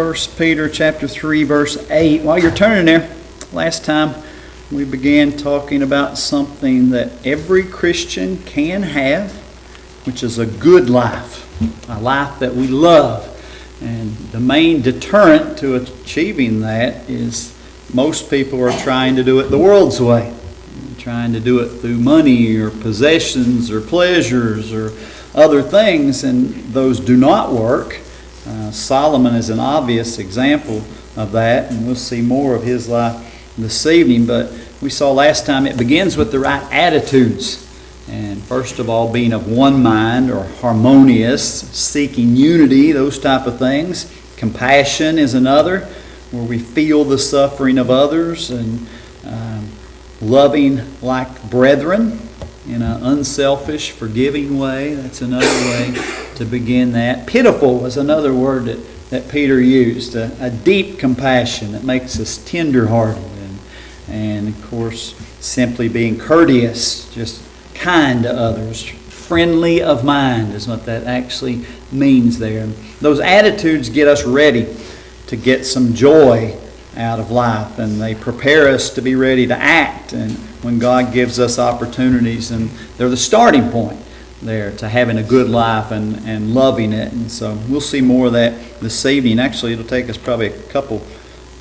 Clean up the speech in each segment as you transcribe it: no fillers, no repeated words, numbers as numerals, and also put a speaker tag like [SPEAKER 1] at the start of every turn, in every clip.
[SPEAKER 1] 1 Peter chapter 3, verse 8. While you're turning there, last time we began talking about something that every Christian can have, which is a good life, a life that we love. And the main deterrent to achieving that is most people are trying to do it the world's way, trying to do it through money or possessions or pleasures or other things, and those do not work. Solomon is an obvious example of that, and we'll see more of his life this evening. But we saw last time it begins with the right attitudes. And first of all, being of one mind or harmonious, seeking unity, those type of things. Compassion is another, where we feel the suffering of others, and loving like brethren in an unselfish, forgiving way. That's another way to begin that. Pitiful is another word that Peter used, a deep compassion that makes us tender-hearted. And of course, simply being courteous, just kind to others. Friendly of mind is what that actually means there. And those attitudes get us ready to get some joy out of life, and they prepare us to be ready to act and when God gives us opportunities, and they're the starting point there to having a good life and loving it. And so we'll see more of that this evening. Actually, it'll take us probably a couple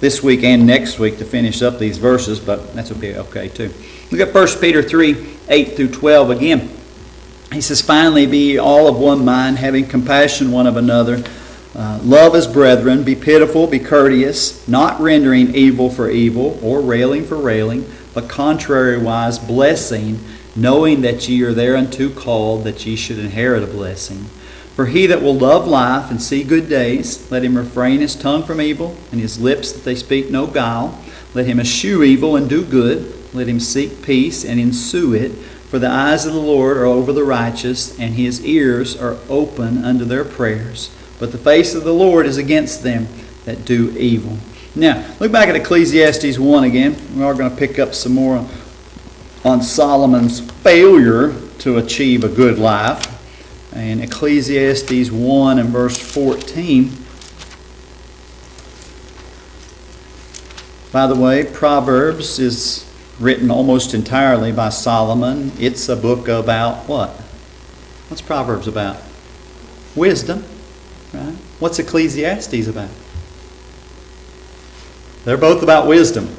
[SPEAKER 1] this week and next week to finish up these verses, but that's okay too. Look at 1 Peter 3, 8 through 12 again. He says, "Finally be all of one mind, having compassion one of another. Love as brethren, be pitiful, be courteous, not rendering evil for evil or railing for railing, but contrariwise blessing, knowing that ye are thereunto called, that ye should inherit a blessing. For he that will love life and see good days, let him refrain his tongue from evil, and his lips that they speak no guile. Let him eschew evil and do good. Let him seek peace and ensue it. For the eyes of the Lord are over the righteous, and his ears are open unto their prayers. But the face of the Lord is against them that do evil." Now, look back at Ecclesiastes 1 again. We are going to pick up some more on Solomon's failure to achieve a good life. In Ecclesiastes 1 and verse 14. By the way, Proverbs is written almost entirely by Solomon. It's a book about what? What's Proverbs about? Wisdom. Right? What's Ecclesiastes about? They're both about wisdom.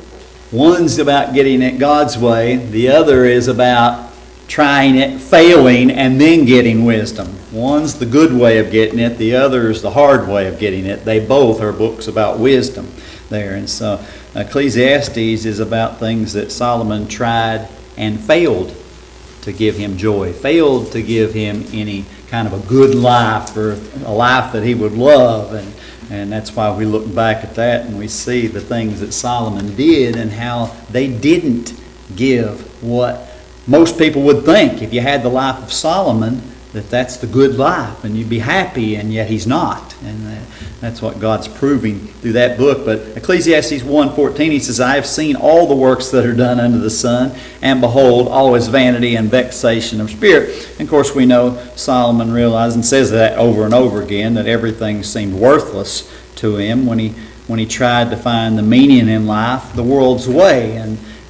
[SPEAKER 1] One's about getting it God's way. The other is about trying it, failing, and then getting wisdom. One's the good way of getting it. The other is the hard way of getting it. They both are books about wisdom there. And so Ecclesiastes is about things that Solomon tried and failed to give him joy, failed to give him any kind of a good life or a life that he would love. And that's why we look back at that and we see the things that Solomon did and how they didn't give what most people would think if you had the life of Solomon, that's the good life and you'd be happy, and yet he's not. And that's what God's proving through that book. But Ecclesiastes 1:14, he says, "I have seen all the works that are done under the sun, and behold, all is vanity and vexation of spirit." And of course we know Solomon realized and says that over and over again, that everything seemed worthless to him when he tried to find the meaning in life the world's way.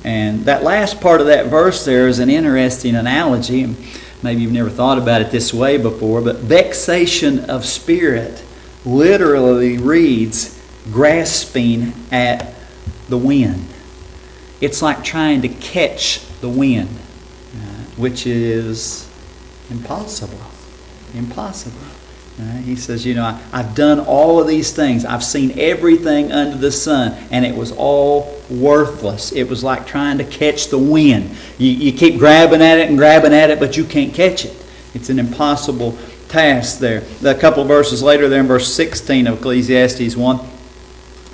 [SPEAKER 1] And that last part of that verse there is an interesting analogy. Maybe you've never thought about it this way before, but vexation of spirit literally reads grasping at the wind. It's like trying to catch the wind, which is impossible. Impossible. He says, I've done all of these things. I've seen everything under the sun, and it was all worthless. It was like trying to catch the wind. You keep grabbing at it, but you can't catch it. It's an impossible task there. A couple of verses later there in verse 16 of Ecclesiastes 1,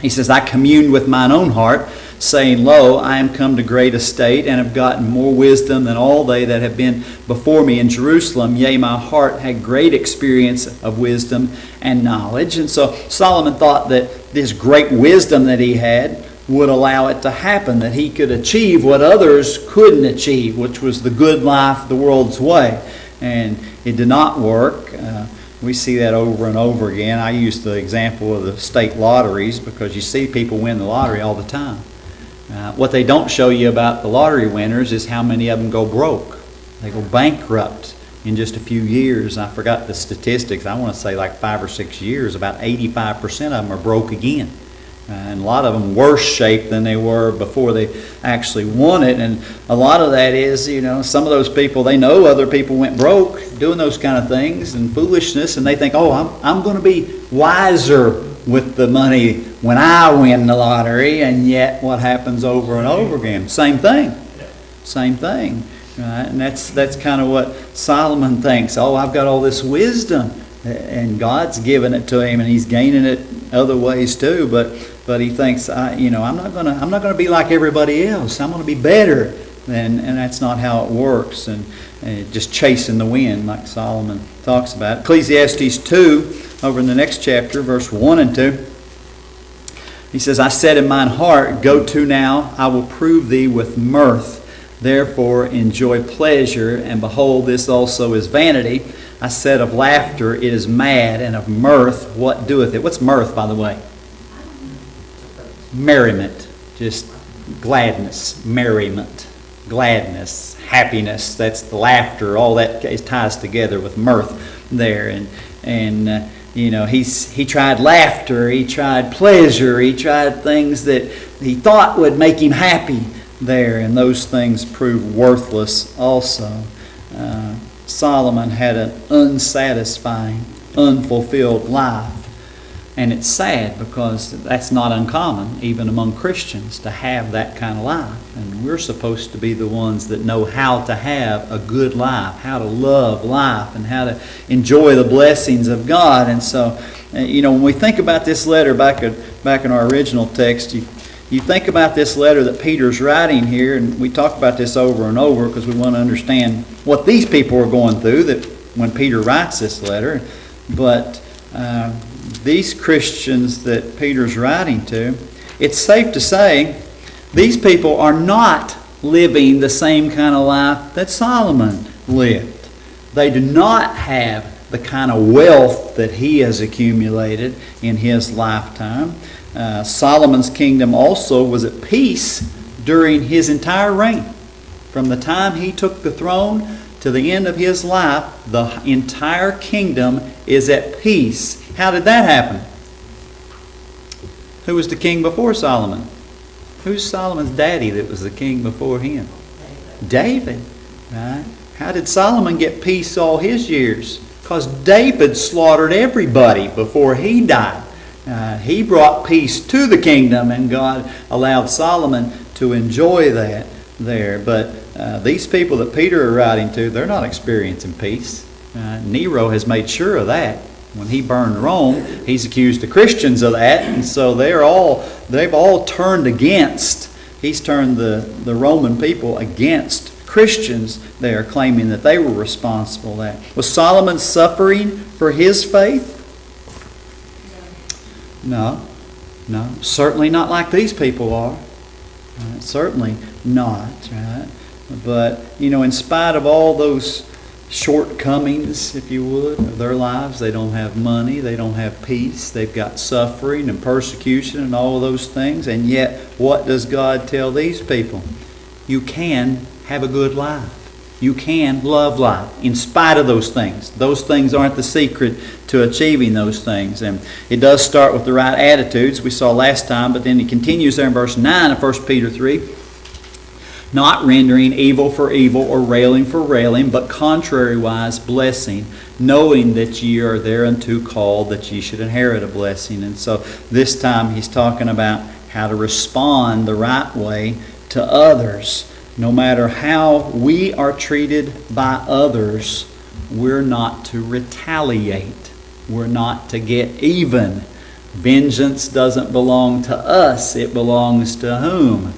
[SPEAKER 1] he says, "I communed with mine own heart, saying, Lo, I am come to great estate, and have gotten more wisdom than all they that have been before me in Jerusalem. Yea, my heart had great experience of wisdom and knowledge." And so Solomon thought that this great wisdom that he had would allow it to happen, that he could achieve what others couldn't achieve, which was the good life the world's way. And it did not work. we see that over and over again. I use the example of the state lotteries because you see people win the lottery all the time. What they don't show you about the lottery winners is how many of them go broke. They go bankrupt in just a few years. I forgot the statistics. I want to say like 5 or 6 years, about 85% of them are broke again. And a lot of them worse shape than they were before they actually won it. And a lot of that is, some of those people, they know other people went broke doing those kind of things and foolishness, and they think, I'm going to be wiser with the money when I win the lottery. And yet what happens over and over again? Same thing. Right? And that's kind of what Solomon thinks. I've got all this wisdom, and God's given it to him, and he's gaining it other ways too. But he thinks, I'm not gonna be like everybody else. I'm gonna be better. And that's not how it works. And just chasing the wind, like Solomon talks about. Ecclesiastes 2, over in the next chapter, verse 1 and 2. He says, I said in mine heart, go to now, I will prove thee with mirth. Therefore enjoy pleasure, and behold, this also is vanity. I said of laughter, it is mad, and of mirth, what doeth it? What's mirth, by the way? Merriment. Just gladness, merriment, gladness, happiness. That's the laughter. All that ties together with mirth there. And he tried laughter, he tried pleasure, he tried things that he thought would make him happy there, and those things proved worthless also. Solomon had an unsatisfying, unfulfilled life. And it's sad because that's not uncommon, even among Christians, to have that kind of life. And we're supposed to be the ones that know how to have a good life, how to love life, and how to enjoy the blessings of God. And so, when we think about this letter back in our original text, you think about this letter that Peter's writing here, and we talk about this over and over because we want to understand what these people are going through that when Peter writes this letter. But these Christians that Peter's writing to, it's safe to say these people are not living the same kind of life that Solomon lived. They do not have the kind of wealth that he has accumulated in his lifetime. Solomon's kingdom also was at peace during his entire reign. From the time he took the throne to the end of his life, the entire kingdom is at peace. How did that happen? Who was the king before Solomon? Who's Solomon's daddy that was the king before him? David. Right? How did Solomon get peace all his years? Because David slaughtered everybody before he died. He brought peace to the kingdom, and God allowed Solomon to enjoy that there. But these people that Peter is writing to, they're not experiencing peace. Nero has made sure of that. When he burned Rome, he's accused the Christians of that, and so they've all turned against. He's turned the Roman people against Christians. They are claiming that they were responsible for that. Was Solomon suffering for his faith? No. Certainly not like these people are. Certainly not. Right? But, in spite of all those shortcomings, if you would, of their lives, they don't have money, they don't have peace, they've got suffering and persecution and all of those things. And yet, what does God tell these people? You can have a good life. You can love life in spite of those things. Those things aren't the secret to achieving those things. And it does start with the right attitudes we saw last time, but then it continues there in verse 9 of 1 Peter 3. Not rendering evil for evil or railing for railing, but contrariwise blessing, knowing that ye are thereunto called, that ye should inherit a blessing. And so this time he's talking about how to respond the right way to others. No matter how we are treated by others, we're not to retaliate. We're not to get even. Vengeance doesn't belong to us. It belongs to whom?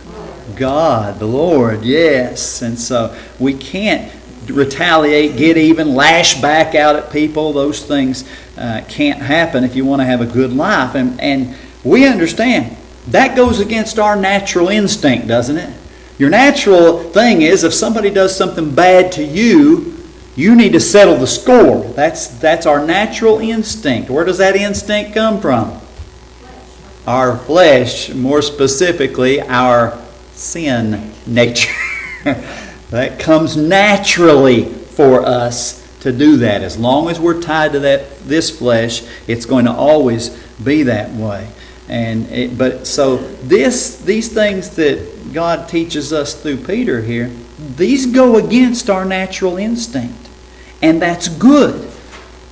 [SPEAKER 1] God, the Lord, yes. And so we can't retaliate, get even, lash back out at people. Those things can't happen if you want to have a good life. And we understand that goes against our natural instinct, doesn't it? Your natural thing is if somebody does something bad to you, You need to settle the score. That's our natural instinct. Where does that instinct come from? Our flesh, more specifically, our sin nature. That comes naturally for us to do that. As long as we're tied to this flesh, it's going to always be that way. So these things that God teaches us through Peter here, these go against our natural instinct. And that's good,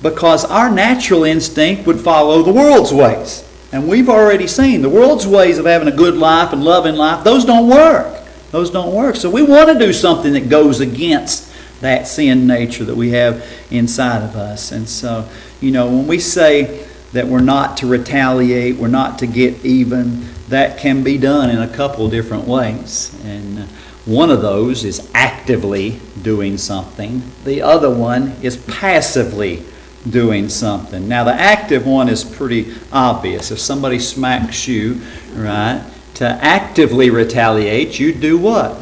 [SPEAKER 1] because our natural instinct would follow the world's ways. And we've already seen the world's ways of having a good life and loving life, those don't work. Those don't work. So we want to do something that goes against that sin nature that we have inside of us. And so, when we say that we're not to retaliate, we're not to get even, that can be done in a couple different ways. And one of those is actively doing something. The other one is passively doing something. Now, the active one is pretty obvious. If somebody smacks you, right, to actively retaliate, you do what?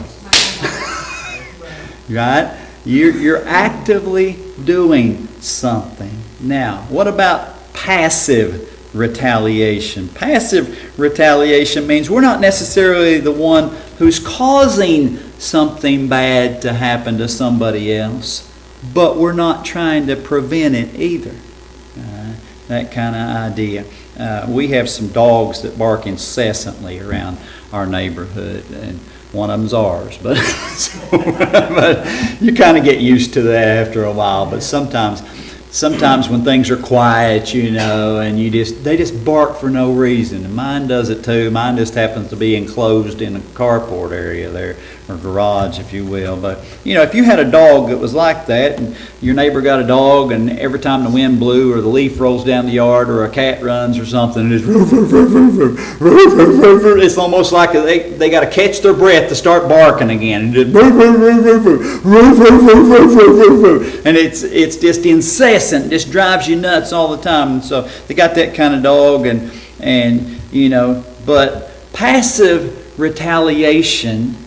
[SPEAKER 1] Right? You're actively doing something. Now, what about passive retaliation? Passive retaliation means we're not necessarily the one who's causing something bad to happen to somebody else, but we're not trying to prevent it either. That kind of idea. We have some dogs that bark incessantly around our neighborhood, and one of them's ours. But you kind of get used to that after a while. But sometimes when things are quiet, and they just bark for no reason. And mine does it too. Mine just happens to be enclosed in a carport area there, or garage, if you will. But if you had a dog that was like that, and your neighbor got a dog, and every time the wind blew or the leaf rolls down the yard or a cat runs or something, it's almost like they got to catch their breath to start barking again. And it's just incessant, just drives you nuts all the time. And so they got that kind of dog, but passive retaliation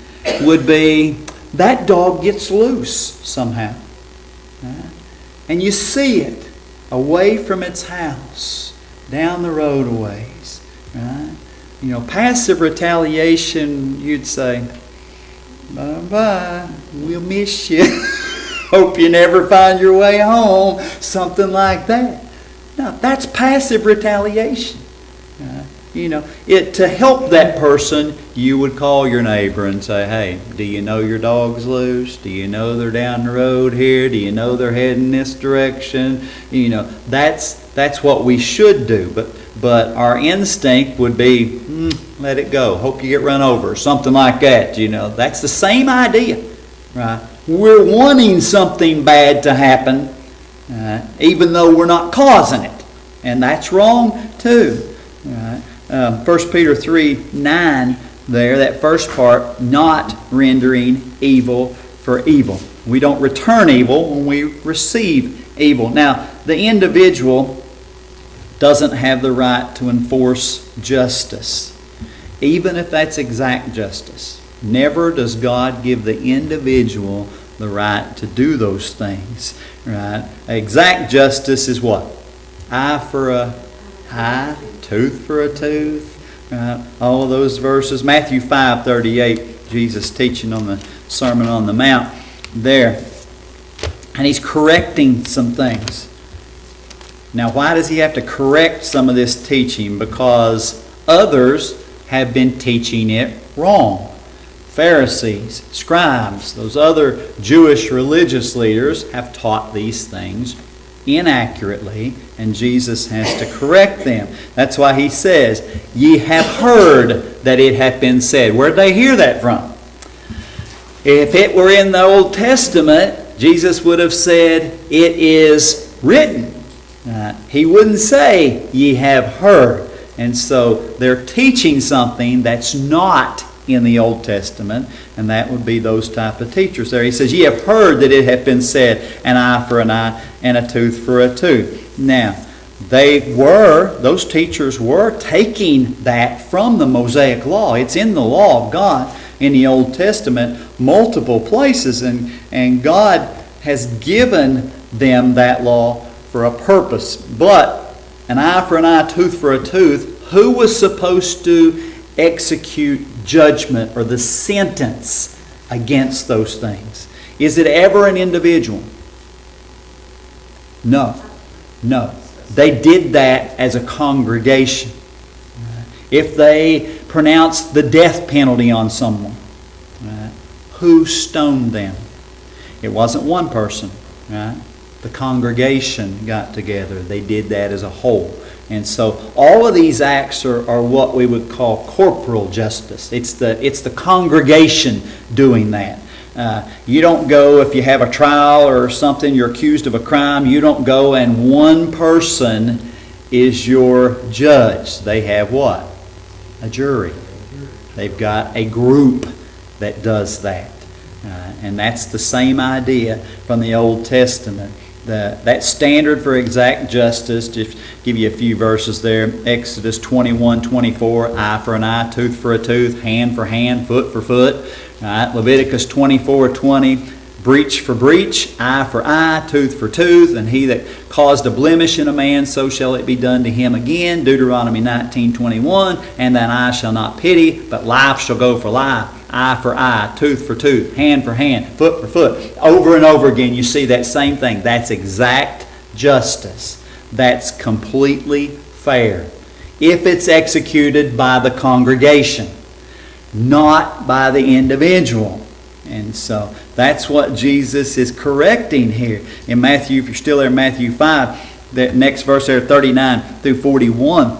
[SPEAKER 1] would be that dog gets loose somehow. And you see it away from its house, down the road a ways. Right? Passive retaliation, you'd say, bye-bye, we'll miss you. Hope you never find your way home. Something like that. Now, that's passive retaliation. To help that person, you would call your neighbor and say, hey, do you know your dog's loose? Do you know they're down the road here? Do you know they're heading this direction? That's what we should do. But our instinct would be, let it go. Hope you get run over. Something like that. That's the same idea. Right? We're wanting something bad to happen, even though we're not causing it. And that's wrong too. Right? 1 Peter 3:9 there, that first part, not rendering evil for evil. We don't return evil when we receive evil. Now, the individual doesn't have the right to enforce justice, even if that's exact justice. Never does God give the individual the right to do those things. Right? Exact justice is what? Eye for a eye, tooth for a tooth. All of those verses. Matthew 5:38, Jesus teaching on the Sermon on the Mount there. And he's correcting some things. Now, why does he have to correct some of this teaching? Because others have been teaching it wrong. Pharisees, scribes, those other Jewish religious leaders have taught these things inaccurately, and Jesus has to correct them. That's why he says, ye have heard that it hath been said. Where'd they hear that from? If it were in the Old Testament, Jesus would have said, it is written. He wouldn't say, ye have heard. And so they're teaching something that's not in the Old Testament, and that would be those type of teachers there. He says, ye have heard that it hath been said, an eye for an eye and a tooth for a tooth. Now, those teachers were taking that from the Mosaic Law. It's in the law of God in the Old Testament, multiple places, and God has given them that law for a purpose. But an eye for an eye, tooth for a tooth, who was supposed to execute judgment or the sentence against those things? Is it ever an individual? No. No. They did that as a congregation. If they pronounced the death penalty on someone, who stoned them? It wasn't one person. Right? The congregation got together. They did that as a whole. And so all of these acts are what we would call corporal justice. It's the congregation doing that. You don't go, if you have a trial or something, you're accused of a crime, you don't go and one person is your judge. They have what? A jury. They've got a group that does that. And that's the same idea from the Old Testament. That standard for exact justice, just give you a few verses there. Exodus 21:24, eye for an eye, tooth for a tooth, hand for hand, foot for foot. Right? Leviticus 24:20, breach for breach, eye for eye, tooth for tooth, and he that caused a blemish in a man, so shall it be done to him again. Deuteronomy 19:21, and thine eye shall not pity, but life shall go for life. Eye for eye, tooth for tooth, hand for hand, foot for foot. Over and over again you see that same thing. That's exact justice. That's completely fair. If it's executed by the congregation, not by the individual. And so that's what Jesus is correcting here. In Matthew, if you're still there, Matthew 5, that next verse there, 39 through 41,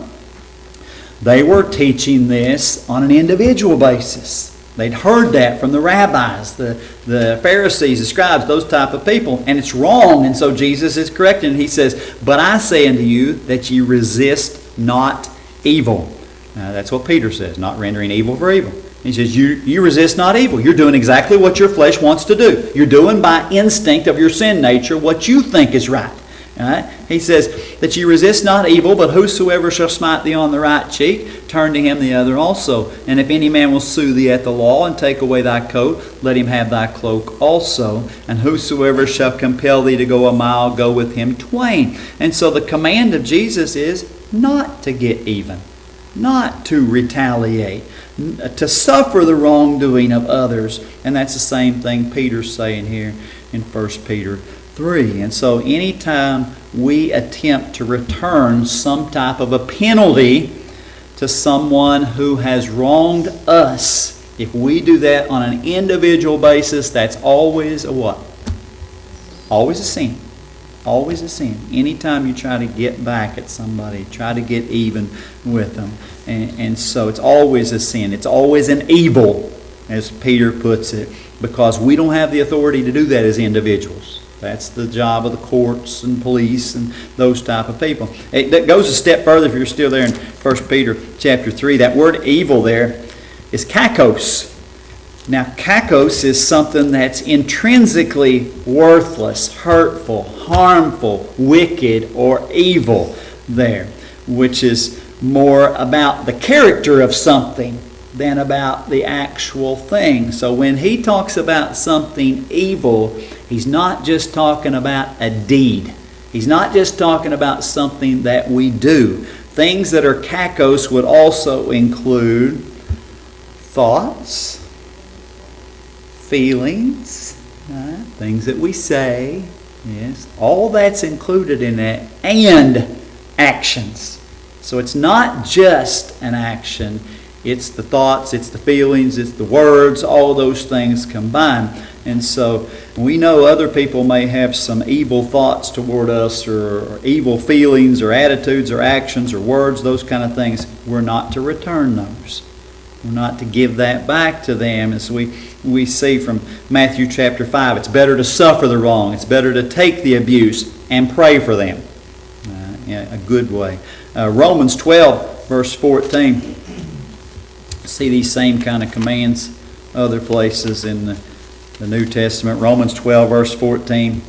[SPEAKER 1] they were teaching this on an individual basis. They'd heard that from the rabbis, the Pharisees, the scribes, those type of people. And it's wrong. And so Jesus is correcting. He says, but I say unto you that ye resist not evil. That's what Peter says, not rendering evil for evil. He says, you resist not evil. You're doing exactly what your flesh wants to do. You're doing by instinct of your sin nature what you think is right. Right? He says that you resist not evil, but whosoever shall smite thee on the right cheek, turn to him the other also. And if any man will sue thee at the law and take away thy coat, let him have thy cloak also. And whosoever shall compel thee to go a mile, go with him twain. And so the command of Jesus is not to get even, not to retaliate, to suffer the wrongdoing of others. And that's the same thing Peter's saying here in 1 Peter 3. And so anytime we attempt to return some type of a penalty to someone who has wronged us, if we do that on an individual basis, that's always a what? Always a sin. Always a sin. Anytime you try to get back at somebody, try to get even with them. And so it's always a sin. It's always an evil, as Peter puts it, because we don't have the authority to do that as individuals. That's the job of the courts and police and those type of people. That goes a step further if you're still there in 1 Peter chapter 3. That word evil there is kakos. Now, kakos is something that's intrinsically worthless, hurtful, harmful, wicked, or evil there, which is more about the character of something than about the actual thing. So when he talks about something evil, he's not just talking about a deed. He's not just talking about something that we do. Things that are kakos would also include thoughts, feelings, things that we say. Yes, all that's included in that, and actions. So it's not just an action. It's the thoughts, it's the feelings, it's the words, all those things combined. And so we know other people may have some evil thoughts toward us, or evil feelings or attitudes or actions or words, those kind of things. We're not to return those. We're not to give that back to them. As we see from Matthew chapter 5, it's better to suffer the wrong. It's better to take the abuse and pray for them. A good way. Romans 12, verse 14. See these same kind of commands other places in the New Testament. Romans 12, verse 14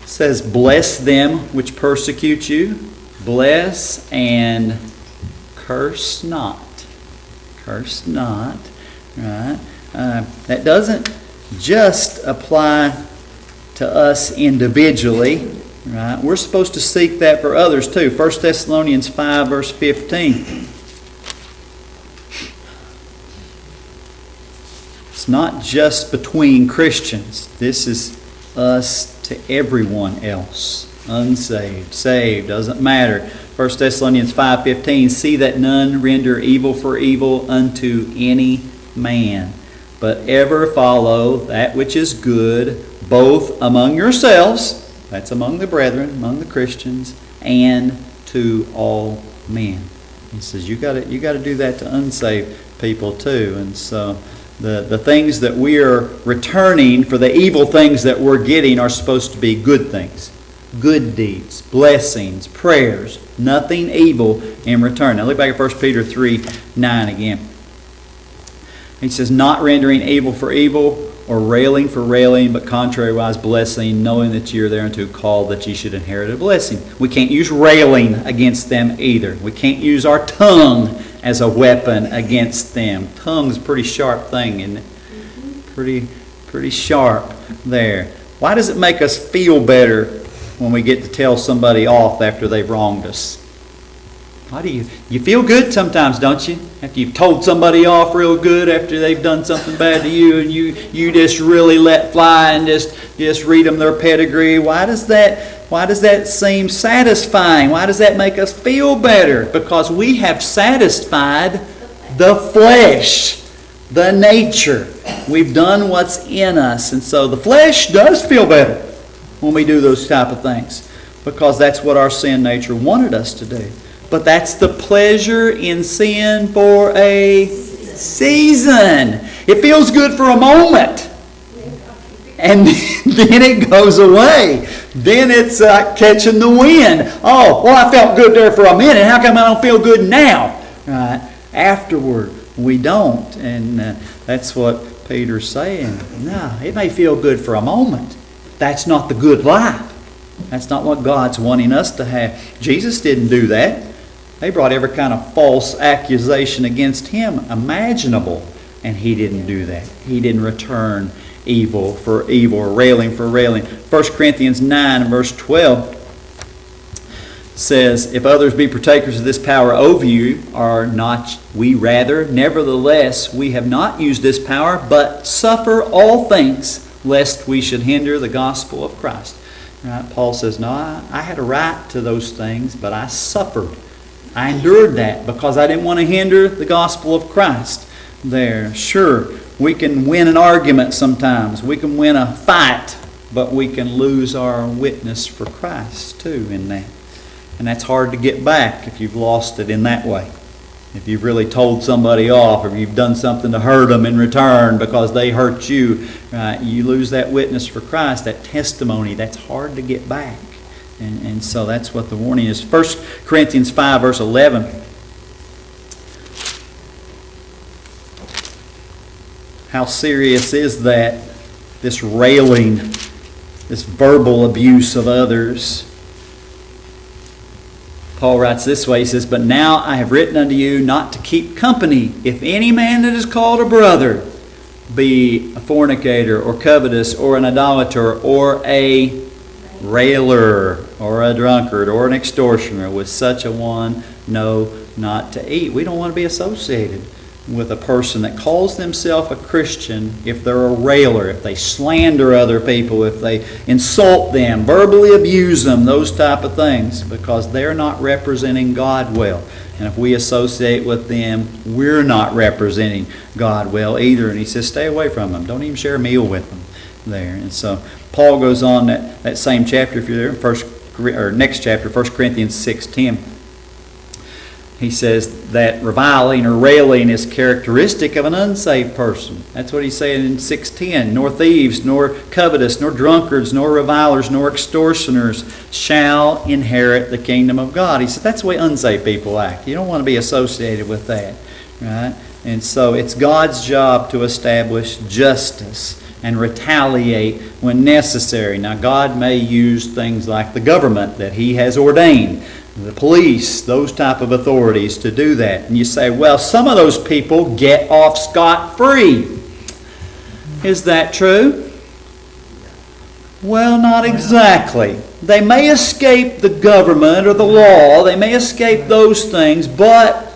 [SPEAKER 1] says, bless them which persecute you. Bless and curse not. Curse not. Right? That doesn't just apply to us individually. Right? We're supposed to seek that for others too. 1 Thessalonians 5 verse 15. It's not just between Christians. This is us to everyone else. Unsaved, saved, doesn't matter. 1 Thessalonians 5:15, see that none render evil for evil unto any man, but ever follow that which is good, both among yourselves, that's among the brethren, among the Christians, and to all men. He says you got to do that to unsaved people too. And so the things that we are returning for the evil things that we're getting are supposed to be good things. Good deeds, blessings, prayers, nothing evil in return. Now look back at 1 Peter 3:9 again. He says, not rendering evil for evil, or railing for railing, but contrariwise blessing, knowing that ye are thereunto called, that ye should inherit a blessing. We can't use railing against them either. We can't use our tongue as a weapon against them. Tongue's a pretty sharp thing, isn't it? Pretty sharp there. Why does it make us feel better when we get to tell somebody off after they've wronged us? Why do you feel good sometimes, don't you? After you've told somebody off real good after they've done something bad to you, and you just really let fly and just read them their pedigree. Why does that seem satisfying? Why does that make us feel better? Because we have satisfied the flesh, the nature. We've done what's in us. And so the flesh does feel better when we do those type of things, because that's what our sin nature wanted us to do. But that's the pleasure in sin for a season. It feels good for a moment. And then it goes away. Then it's like catching the wind. Oh, well, I felt good there for a minute. How come I don't feel good now? Right? Afterward, we don't. And that's what Peter's saying. No, it may feel good for a moment. That's not the good life. That's not what God's wanting us to have. Jesus didn't do that. They brought every kind of false accusation against him imaginable, and he didn't do that. He didn't return evil for evil or railing for railing. 1 Corinthians 9 and verse 12 says, if others be partakers of this power over you, are not we rather? Nevertheless, we have not used this power, but suffer all things, lest we should hinder the gospel of Christ. Right? Paul says, no, I had a right to those things, but I suffered. I endured that because I didn't want to hinder the gospel of Christ there. Sure, we can win an argument sometimes. We can win a fight, but we can lose our witness for Christ too in that. And that's hard to get back if you've lost it in that way. If you've really told somebody off, or you've done something to hurt them in return because they hurt you, you lose that witness for Christ, that testimony. That's hard to get back. And so that's what the warning is. 1 Corinthians 5 verse 11. How serious is that? This railing, this verbal abuse of others. Paul writes this way, he says, but now I have written unto you not to keep company, if any man that is called a brother be a fornicator, or covetous, or an idolater, or a railer, or a drunkard, or an extortioner. With such a one, no, not to eat. We don't want to be associated with a person that calls themselves a Christian if they're a railer, if they slander other people, if they insult them, verbally abuse them, those type of things, because they're not representing God well. And if we associate with them, we're not representing God well either. And he says, stay away from them. Don't even share a meal with them there. And so Paul goes on that same chapter, if you're there, next chapter, 1 Corinthians 6:10. He says that reviling or railing is characteristic of an unsaved person. That's what he's saying in 6:10. Nor thieves, nor covetous, nor drunkards, nor revilers, nor extortioners shall inherit the kingdom of God. He said that's the way unsaved people act. You don't want to be associated with that, right? And so it's God's job to establish justice and retaliate when necessary. Now God may use things like the government that he has ordained, the police, those type of authorities to do that. And you say, well, some of those people get off scot-free. Is that true? Well, not exactly. They may escape the government or the law. They may escape those things, but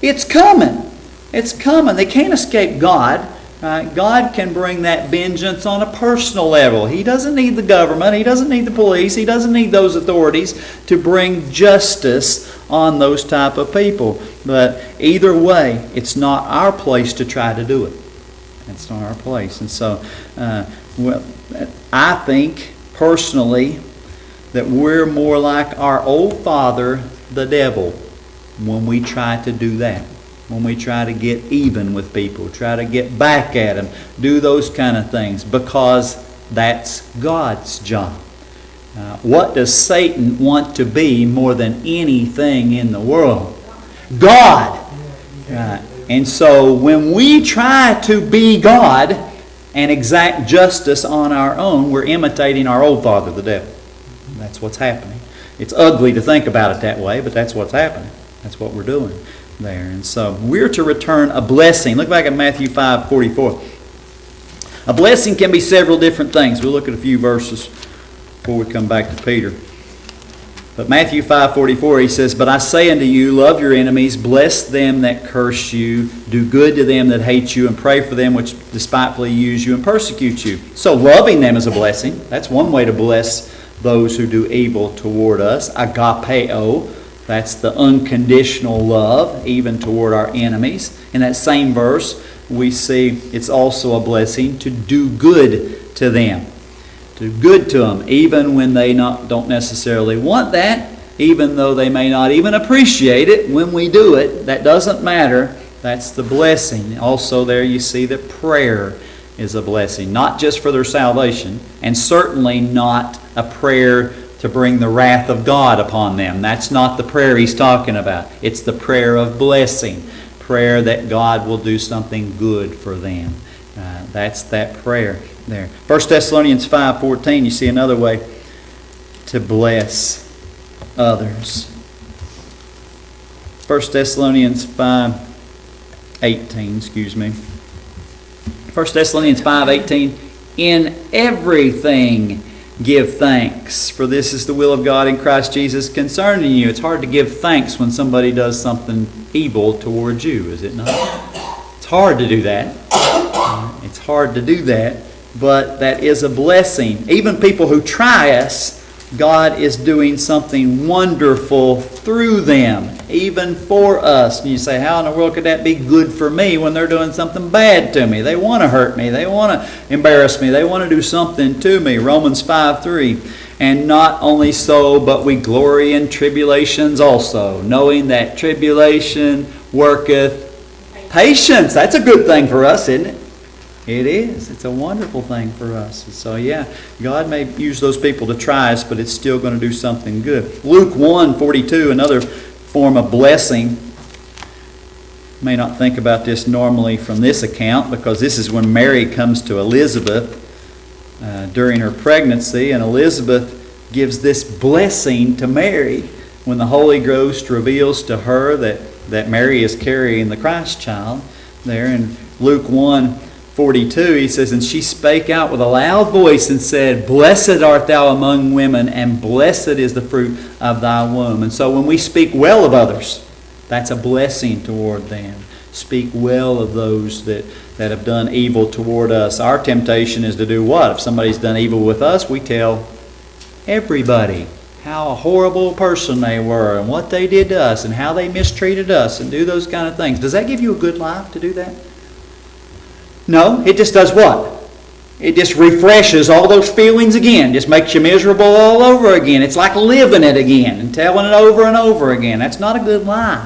[SPEAKER 1] it's coming. It's coming. They can't escape God. God can bring that vengeance on a personal level. He doesn't need the government. He doesn't need the police. He doesn't need those authorities to bring justice on those type of people. But either way, it's not our place to try to do it. It's not our place. And so, I think personally that we're more like our old father, the devil, when we try to do that. When we try to get even with people, try to get back at them, do those kind of things, because that's God's job. What does Satan want to be more than anything in the world? God. And so when we try to be God and exact justice on our own, we're imitating our old father, the devil. That's what's happening. It's ugly to think about it that way, but that's what's happening. That's what we're doing there. And so we're to return a blessing. Look back at Matthew 5:44. A blessing can be several different things. We'll look at a few verses before we come back to Peter. But Matthew 5:44, he says, "But I say unto you, love your enemies, bless them that curse you, do good to them that hate you, and pray for them which despitefully use you and persecute you." So loving them is a blessing. That's one way to bless those who do evil toward us. Agapeo. That's the unconditional love, even toward our enemies. In that same verse, we see it's also a blessing to do good to them. Do good to them, even when they don't necessarily want that, even though they may not even appreciate it when we do it. That doesn't matter. That's the blessing. Also there you see that prayer is a blessing, not just for their salvation, and certainly not a prayer to bring the wrath of God upon them. That's not the prayer he's talking about. It's the prayer of blessing, prayer that God will do something good for them. That's that prayer there. 1 Thessalonians 5:14, you see another way to bless others. 1 Thessalonians 5:18, 1 Thessalonians 5:18, "In everything give thanks, for this is the will of God in Christ Jesus concerning you." It's hard to give thanks when somebody does something evil towards you, is it not? It's hard to do that. It's hard to do that, but that is a blessing. Even people who try us, God is doing something wonderful through them, even for us. And you say, how in the world could that be good for me when they're doing something bad to me? They want to hurt me. They want to embarrass me. They want to do something to me. Romans 5:3. "And not only so, but we glory in tribulations also, knowing that tribulation worketh patience." That's a good thing for us, isn't it? It is. It's a wonderful thing for us. So yeah, God may use those people to try us, but it's still going to do something good. Luke 1:42, another form of blessing. You may not think about this normally from this account, because this is when Mary comes to Elizabeth during her pregnancy, and Elizabeth gives this blessing to Mary when the Holy Ghost reveals to her that Mary is carrying the Christ child. There in Luke 1:42, he says, "And she spake out with a loud voice and said, Blessed art thou among women, and blessed is the fruit of thy womb." And so when we speak well of others, that's a blessing toward them. Speak well of those that have done evil toward us. Our temptation is to do what? If somebody's done evil with us, we tell everybody how a horrible person they were and what they did to us and how they mistreated us and do those kind of things. Does that give you a good life to do that? No, it just does what? It just refreshes all those feelings again. Just makes you miserable all over again. It's like living it again and telling it over and over again. That's not a good life.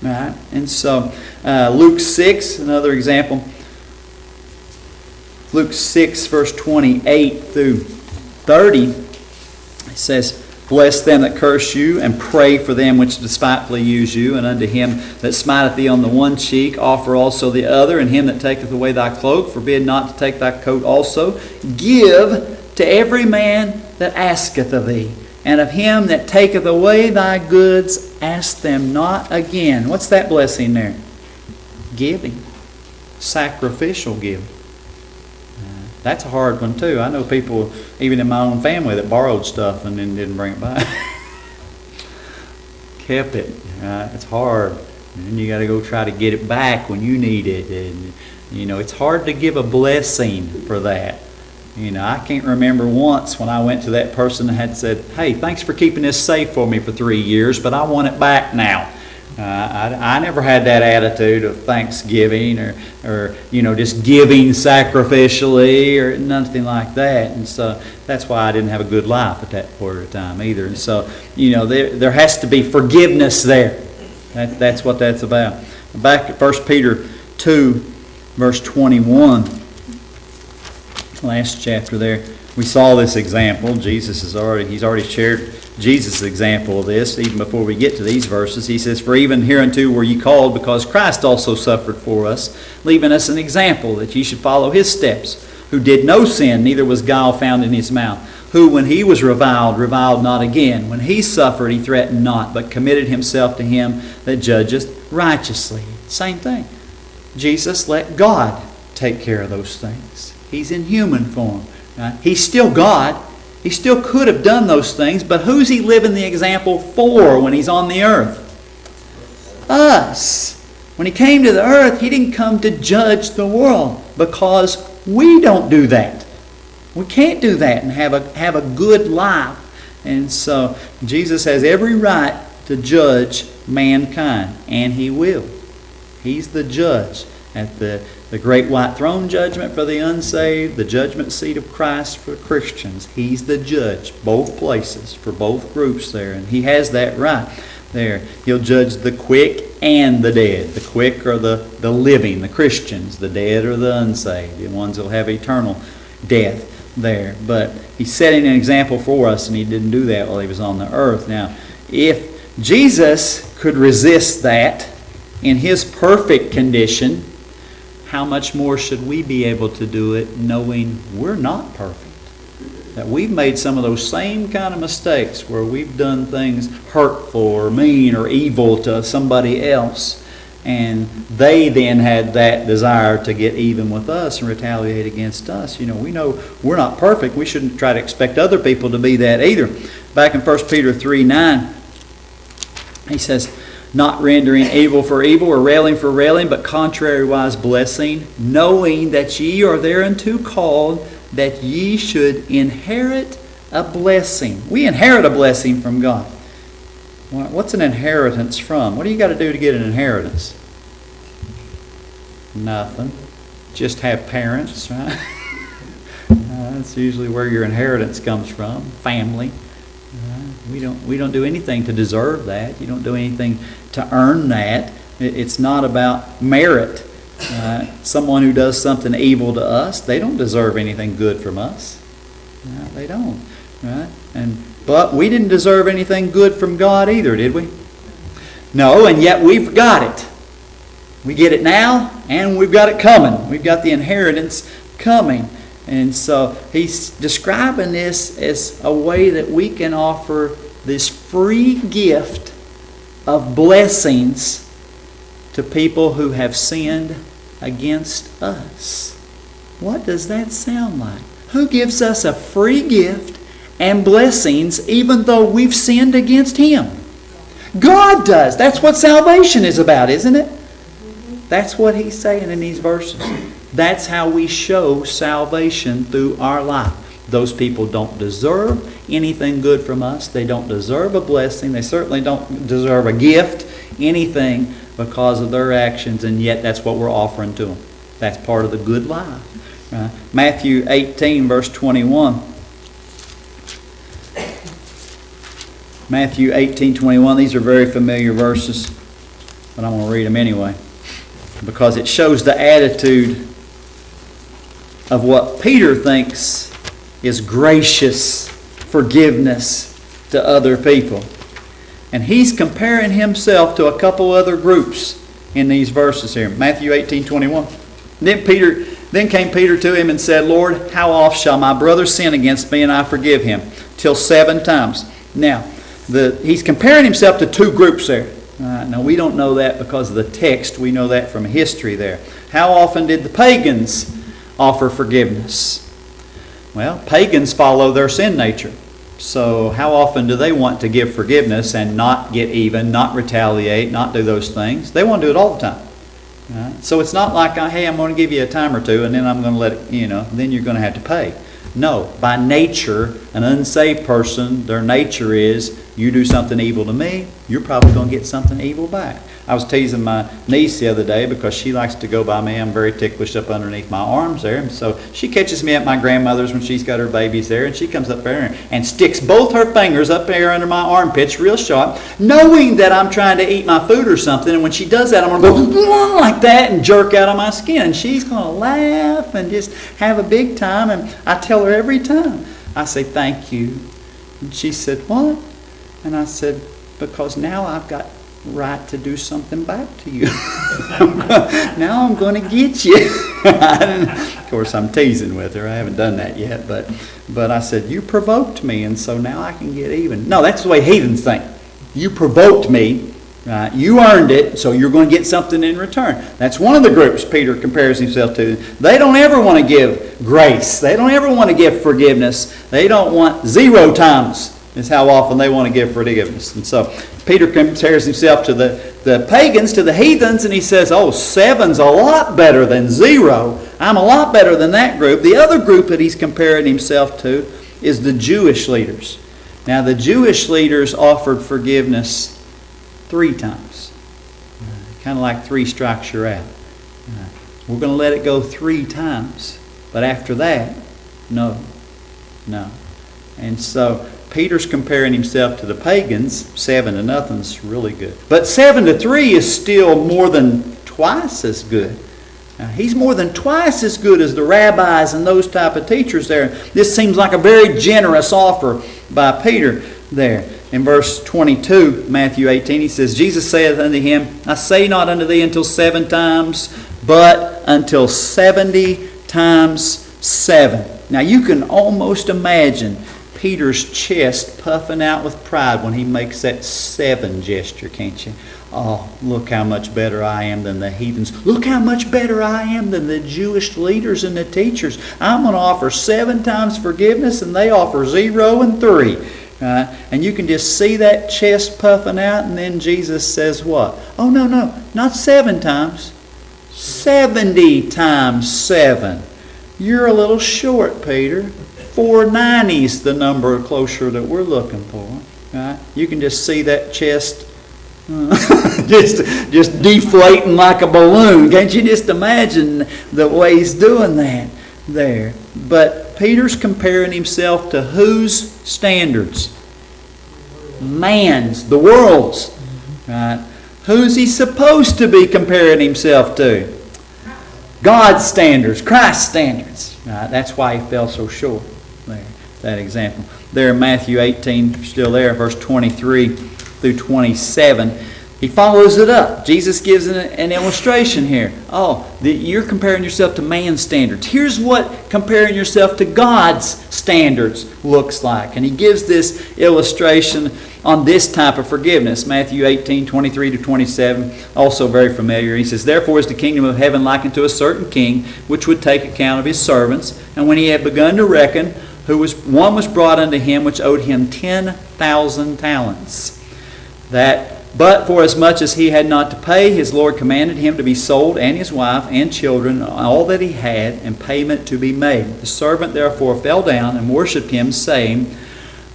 [SPEAKER 1] Right? And so Luke 6, another example. Luke 6, verse 28 through 30, it says, "Bless them that curse you, and pray for them which despitefully use you. And unto him that smiteth thee on the one cheek, offer also the other. And him that taketh away thy cloak, forbid not to take thy coat also. Give to every man that asketh of thee. And of him that taketh away thy goods, ask them not again." What's that blessing there? Giving. Sacrificial giving. That's a hard one too. I know people, even in my own family, that borrowed stuff and then didn't bring it back. Kept it. It's hard. And you got to go try to get it back when you need it. And, it's hard to give a blessing for that. I can't remember once when I went to that person and had said, hey, thanks for keeping this safe for me for 3 years, but I want it back now. I never had that attitude of thanksgiving or just giving sacrificially or nothing like that. And so that's why I didn't have a good life at that point of time either. And so, there has to be forgiveness there. That's what that's about. Back at 1 Peter 2, verse 21, last chapter there, we saw this example. He's already shared Jesus' example of this even before we get to these verses. He says, for even hereunto were ye called, because Christ also suffered for us, leaving us an example that ye should follow his steps, who did no sin, neither was guile found in his mouth, who when he was reviled not again. When he suffered, he threatened not, but committed himself to him that judgeth righteously. Same thing. Jesus let God take care of those things. He's in human form. Right? He's still God. He still could have done those things, but who's he living the example for when he's on the earth? Us. When he came to the earth, he didn't come to judge the world, because we don't do that. We can't do that and have a good life. And so Jesus has every right to judge mankind, and he will. He's the judge at the great white throne judgment for the unsaved, the judgment seat of Christ for Christians. He's the judge, both places, for both groups there. And he has that right there. He'll judge the quick and the dead. The quick are the living, the Christians. The dead are the unsaved, the ones who will have eternal death there. But he's setting an example for us, and he didn't do that while he was on the earth. Now, if Jesus could resist that in his perfect condition, how much more should we be able to do it knowing we're not perfect? That we've made some of those same kind of mistakes where we've done things hurtful or mean or evil to somebody else, and they then had that desire to get even with us and retaliate against us. We know we're not perfect. We shouldn't try to expect other people to be that either. Back in 1 Peter 3:9, he says, not rendering evil for evil or railing for railing, but contrariwise blessing, knowing that ye are thereunto called, that ye should inherit a blessing. We inherit a blessing from God. What's an inheritance from? What do you got to do to get an inheritance? Nothing. Just have parents, right? That's usually where your inheritance comes from. Family. We don't do anything to deserve that. You don't do anything to earn that. It's not about merit. Someone who does something evil to us, they don't deserve anything good from us. They don't. Right? But we didn't deserve anything good from God either, did we? No, and yet we've got it. We get it now, and we've got it coming. We've got the inheritance coming. And so he's describing this as a way that we can offer this free gift of blessings to people who have sinned against us. What does that sound like? Who gives us a free gift and blessings even though we've sinned against him? God does. That's what salvation is about, isn't it? That's what he's saying in these verses. That's how we show salvation through our life. Those people don't deserve anything good from us. They don't deserve a blessing. They certainly don't deserve a gift, anything, because of their actions, and yet that's what we're offering to them. That's part of the good life. Right? Matthew 18, verse 21. Matthew 18:21. These are very familiar verses, but I'm going to read them anyway, because it shows the attitude of what Peter thinks is gracious forgiveness to other people. And he's comparing himself to a couple other groups in these verses here. Matthew 18:21. Then came Peter to him and said, Lord, how oft shall my brother sin against me and I forgive him? Till 7 times. Now, he's comparing himself to two groups there. Now, we don't know that because of the text. We know that from history there. How often did the pagans offer forgiveness? Well, pagans follow their sin nature. So how often do they want to give forgiveness and not get even, not retaliate, not do those things? They want to do it all the time. So it's not like, hey, I'm going to give you a time or two and then I'm going to let it, then you're going to have to pay. No, by nature, an unsaved person, their nature is, you do something evil to me, you're probably going to get something evil back. I was teasing my niece the other day because she likes to go by me. I'm very ticklish up underneath my arms there. And so she catches me at my grandmother's when she's got her babies there. And she comes up there and sticks both her fingers up there under my armpits real sharp, knowing that I'm trying to eat my food or something. And when she does that, I'm going to go like that and jerk out of my skin. And she's going to laugh and just have a big time. And I tell her every time, I say, thank you. And she said, what? And I said, because now I've got right to do something back to you. Now I'm going to get you. Of course, I'm teasing with her. I haven't done that yet. But I said, you provoked me, and so now I can get even. No, that's the way heathens think. You provoked me. You earned it, so you're going to get something in return. That's one of the groups Peter compares himself to. They don't ever want to give grace. They don't ever want to give forgiveness. They don't want 0 times is how often they want to give forgiveness. And so Peter compares himself to the pagans, to the heathens, and he says, 7's a lot better than 0. I'm a lot better than that group. The other group that he's comparing himself to is the Jewish leaders. Now, the Jewish leaders offered forgiveness 3 times. Kind of like 3 strikes you're out. We're going to let it go 3 times. But after that, no. And so Peter's comparing himself to the pagans. 7-0 is really good. But 7-3 is still more than twice as good. He's more than twice as good as the rabbis and those type of teachers there. This seems like a very generous offer by Peter there. In verse 22, Matthew 18, he says, Jesus saith unto him, I say not unto thee until 7 times, but until 70 times 7. Now you can almost imagine Peter's chest puffing out with pride when he makes that 7 gesture, can't you? Oh, look how much better I am than the heathens. Look how much better I am than the Jewish leaders and the teachers. I'm going to offer 7 times forgiveness and they offer 0 and 3. And you can just see that chest puffing out, and then Jesus says what? Oh, no, not 7 times. 70 times 7. You're a little short, Peter. 490's the number closer that we're looking for. Right? You can just see that chest just deflating like a balloon. Can't you just imagine the way he's doing that there? But Peter's comparing himself to whose standards? Man's, the world's. Right? Who's he supposed to be comparing himself to? God's standards, Christ's standards. Right? That's why he fell so short. There, that example. There in Matthew 18, still there, verse 23 through 27. He follows it up. Jesus gives an illustration here. You're comparing yourself to man's standards. Here's what comparing yourself to God's standards looks like. And he gives this illustration on this type of forgiveness. Matthew 18, 23 to 27, also very familiar. He says, Therefore is the kingdom of heaven likened to a certain king, which would take account of his servants. And when he had begun to reckon, one was brought unto him which owed him 10,000 talents. But for as much as he had not to pay, his Lord commanded him to be sold, and his wife and children, all that he had, and payment to be made. The servant therefore fell down and worshipped him, saying,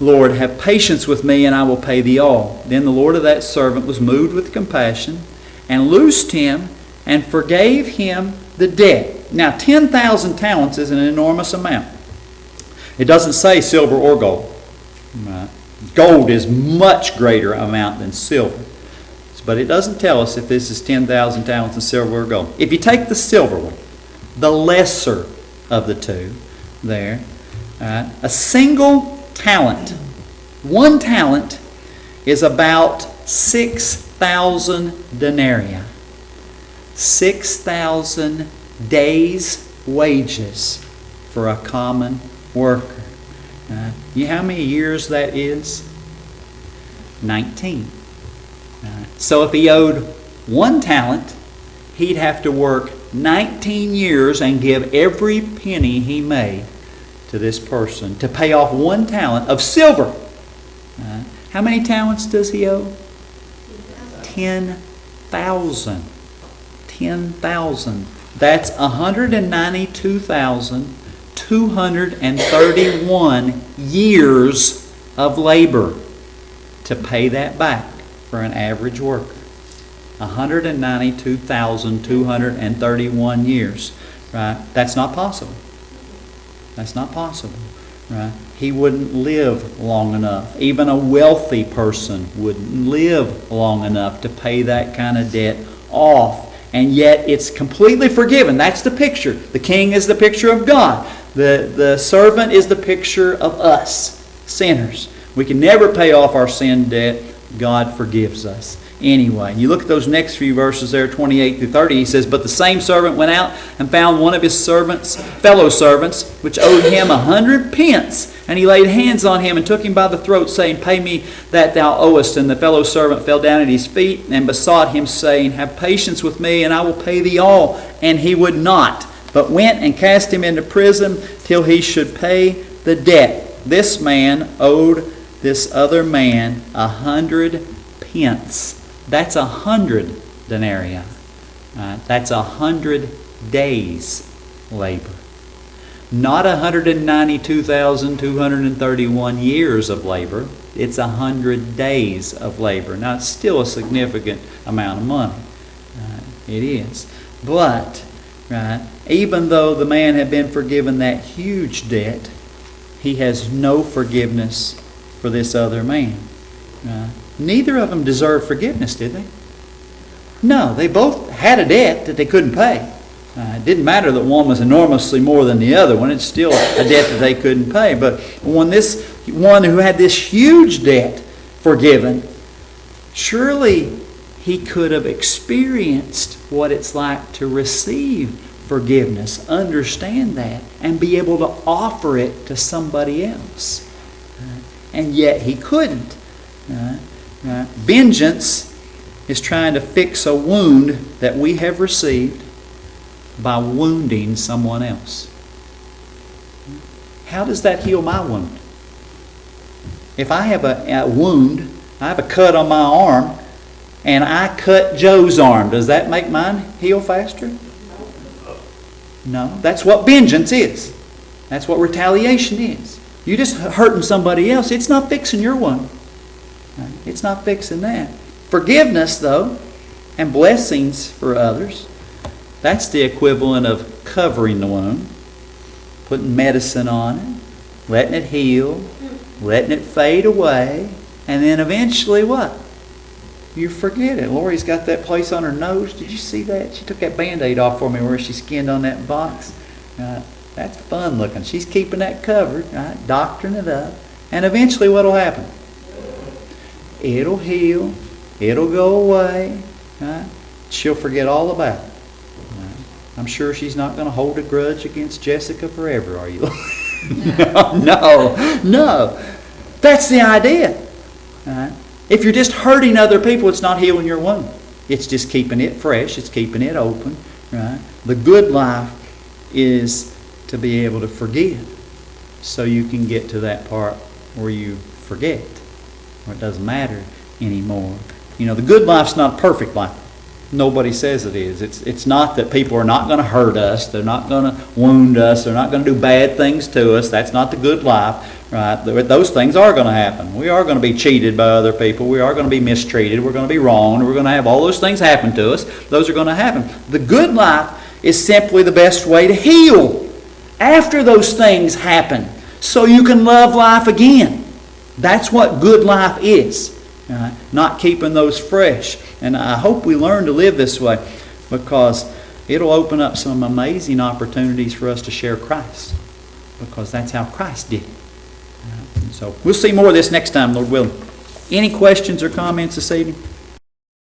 [SPEAKER 1] Lord, have patience with me, and I will pay thee all. Then the Lord of that servant was moved with compassion, and loosed him, and forgave him the debt. Now, 10,000 talents is an enormous amount. It doesn't say silver or gold. Right? Gold is much greater amount than silver. But it doesn't tell us if this is 10,000 talents in silver or gold. If you take the silver one, the lesser of the two there, a single talent, 1 talent is about 6,000 denarii. 6,000 days' wages for a common worker. You know how many years that is? 19. So if he owed 1 talent, he'd have to work 19 years and give every penny he made to this person to pay off 1 talent of silver. How many talents does he owe? 10,000. 10,000. That's 192,231 years of labor to pay that back for an average worker. 192,231 years. Right? That's not possible. That's not possible. Right? He wouldn't live long enough. Even a wealthy person wouldn't live long enough to pay that kind of debt off. And yet it's completely forgiven. That's the picture. The king is the picture of God. The servant is the picture of us, sinners. We can never pay off our sin debt. God forgives us. Anyway, you look at those next few verses there, 28 through 30. He says, "But the same servant went out and found one of his fellow servants, which owed him 100 pence. And he laid hands on him and took him by the throat, saying, Pay me that thou owest. And the fellow servant fell down at his feet and besought him, saying, Have patience with me, and I will pay thee all. And he would not, but went and cast him into prison till he should pay the debt. This man owed this other man 100 pence." That's 100 denarii. That's 100 days' labor. Not 192,231 years of labor. It's 100 days of labor. Now, it's still a significant amount of money. It is. But, even though the man had been forgiven that huge debt, he has no forgiveness for this other man. Neither of them deserved forgiveness, did they? No, they both had a debt that they couldn't pay. It didn't matter that one was enormously more than the other one. It's still a debt that they couldn't pay. But when this one who had this huge debt forgiven, surely he could have experienced what it's like to receive forgiveness, understand that, and be able to offer it to somebody else. And yet he couldn't. Vengeance is trying to fix a wound that we have received by wounding someone else. How does that heal my wound? If I have a wound, I have a cut on my arm, and I cut Joe's arm, does that make mine heal faster? No. That's what vengeance is. That's what retaliation is. You're just hurting somebody else. It's not fixing your wound. It's not fixing that. Forgiveness, though, and blessings for others, that's the equivalent of covering the wound, putting medicine on it, letting it heal, letting it fade away, and then eventually what? You forget it. Lori's got that place on her nose. Did you see that? She took that Band-Aid off for me where she skinned on that box. That's fun looking. She's keeping that covered, right? Doctoring it up. And eventually what will happen? It'll heal. It'll go away. Right? She'll forget all about it. Right? I'm sure she's not going to hold a grudge against Jessica forever, are you? No. That's the idea. Right? If you're just hurting other people, it's not healing your wound. It's just keeping it fresh. It's keeping it open. Right? The good life is to be able to forgive so you can get to that part where you forget, where it doesn't matter anymore. You know, the good life's not a perfect life. Nobody says it is. It's not that people are not going to hurt us. They're not going to wound us. They're not going to do bad things to us. That's not the good life. Right? Those things are going to happen. We are going to be cheated by other people. We are going to be mistreated. We're going to be wronged. We're going to have all those things happen to us. Those are going to happen. The good life is simply the best way to heal after those things happen so you can love life again. That's what good life is. Right? Not keeping those fresh. And I hope we learn to live this way because it'll open up some amazing opportunities for us to share Christ because that's how Christ did it. Right? And so we'll see more of this next time, Lord willing. Any questions or comments this evening?